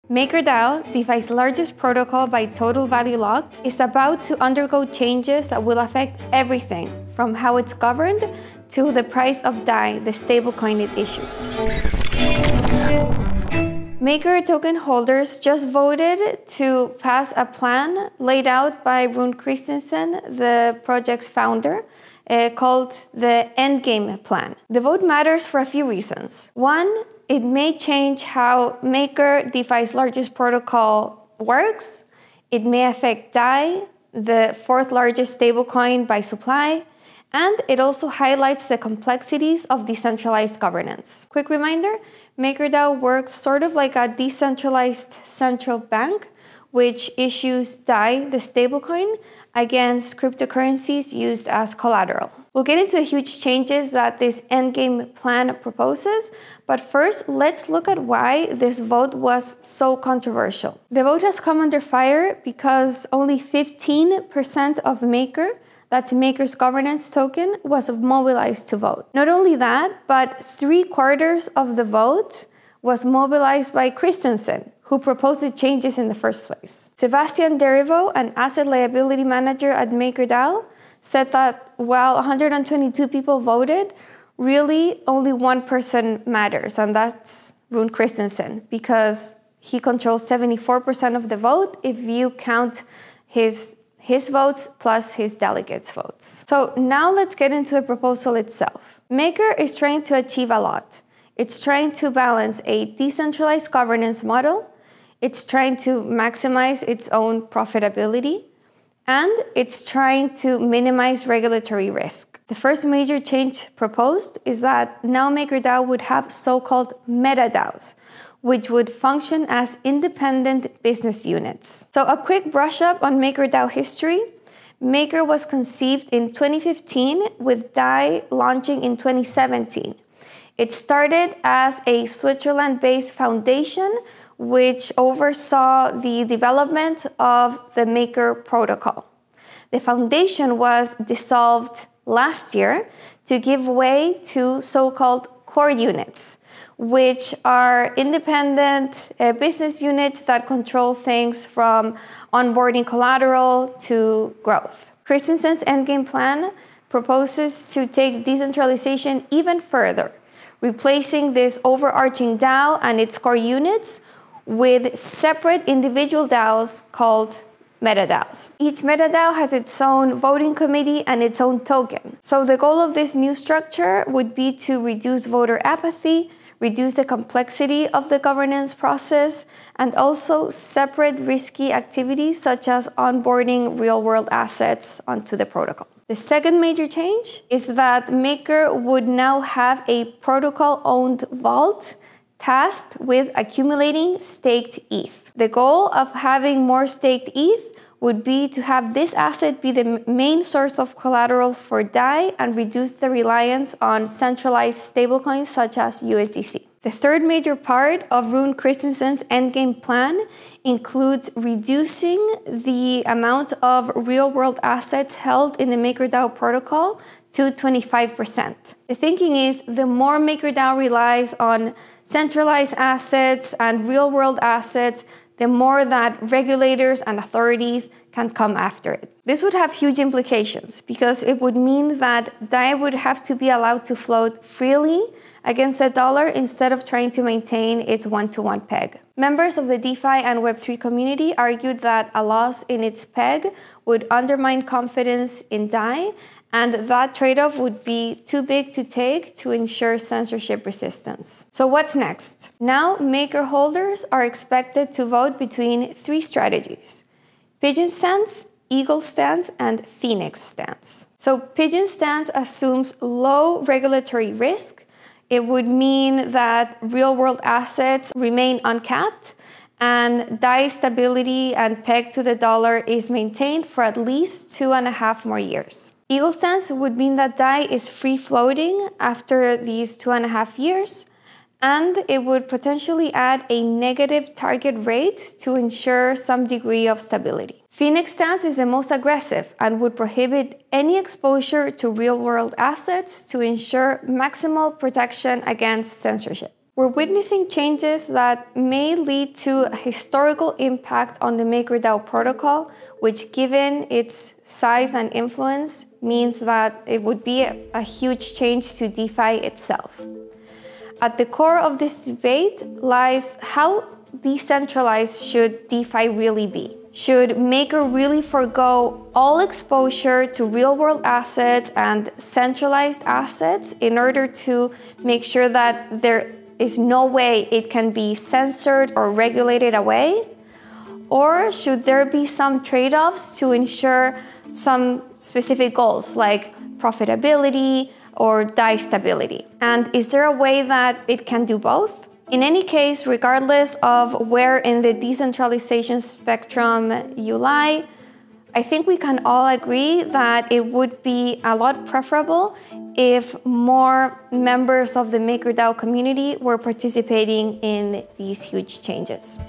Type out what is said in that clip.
MakerDAO, DeFi's largest protocol by total value locked, is about to undergo changes that will affect everything from how it's governed to the price of DAI, the stablecoin it issues. Maker token holders just voted to pass a plan laid out by Rune Christensen, the project's founder, called the Endgame Plan. The vote matters for a few reasons. One, it may change how Maker, DeFi's largest protocol, works. It may affect DAI, the fourth largest stablecoin by supply, and it also highlights the complexities of decentralized governance. Quick reminder, MakerDAO works sort of like a decentralized central bank, which issues DAI, the stablecoin, against cryptocurrencies used as collateral. We'll get into the huge changes that this Endgame Plan proposes, but first, let's look at why this vote was so controversial. The vote has come under fire because only 15% of Maker, that's Maker's governance token, was mobilized to vote. Not only that, but 3/4 of the vote was mobilized by Christensen, who proposed the changes in the first place. Sebastian Derivo, an asset liability manager at MakerDAO, said that while 122 people voted, really only one person matters, and that's Rune Christensen, because he controls 74% of the vote if you count his votes plus his delegates' votes. So now let's get into the proposal itself. Maker is trying to achieve a lot. It's trying to balance a decentralized governance model, it's trying to maximize its own profitability, and it's trying to minimize regulatory risk. The first major change proposed is that now MakerDAO would have so-called MetaDAOs, which would function as independent business units. So a quick brush up on MakerDAO history. Maker was conceived in 2015 with DAI launching in 2017. It started as a Switzerland-based foundation which oversaw the development of the Maker protocol. The foundation was dissolved last year to give way to so-called core units, which are independent business units that control things from onboarding collateral to growth. Christensen's Endgame Plan proposes to take decentralization even further, replacing this overarching DAO and its core units with separate individual DAOs called MetaDAOs. Each MetaDAO has its own voting committee and its own token. So the goal of this new structure would be to reduce voter apathy, reduce the complexity of the governance process, and also separate risky activities such as onboarding real-world assets onto the protocol. The second major change is that Maker would now have a protocol-owned vault tasked with accumulating staked ETH. The goal of having more staked ETH would be to have this asset be the main source of collateral for DAI and reduce the reliance on centralized stablecoins such as USDC. The third major part of Rune Christensen's Endgame Plan includes reducing the amount of real-world assets held in the MakerDAO protocol to 25%. The thinking is the more MakerDAO relies on centralized assets and real-world assets, the more that regulators and authorities can come after it. This would have huge implications because it would mean that DAI would have to be allowed to float freely against the dollar instead of trying to maintain its one-to-one peg. Members of the DeFi and Web3 community argued that a loss in its peg would undermine confidence in DAI, and that trade-off would be too big to take to ensure censorship resistance. So what's next? Now, Maker holders are expected to vote between three strategies: Pigeon Stance, Eagle Stance, and Phoenix Stance. So Pigeon Stance assumes low regulatory risk. It would mean that real-world assets remain uncapped, and DAI stability and peg to the dollar is maintained for at least 2.5 more years. Eagle Stance would mean that DAI is free-floating after these 2.5 years, and it would potentially add a negative target rate to ensure some degree of stability. Phoenix Stance is the most aggressive and would prohibit any exposure to real-world assets to ensure maximal protection against censorship. We're witnessing changes that may lead to a historical impact on the MakerDAO protocol, which, given its size and influence, means that it would be a huge change to DeFi itself. At the core of this debate lies how decentralized should DeFi really be? Should Maker really forgo all exposure to real-world assets and centralized assets in order to make sure that there is no way it can be censored or regulated away? Or should there be some trade-offs to ensure some specific goals like profitability or DAI stability? And is there a way that it can do both? In any case, regardless of where in the decentralization spectrum you lie, I think we can all agree that it would be a lot preferable if more members of the MakerDAO community were participating in these huge changes.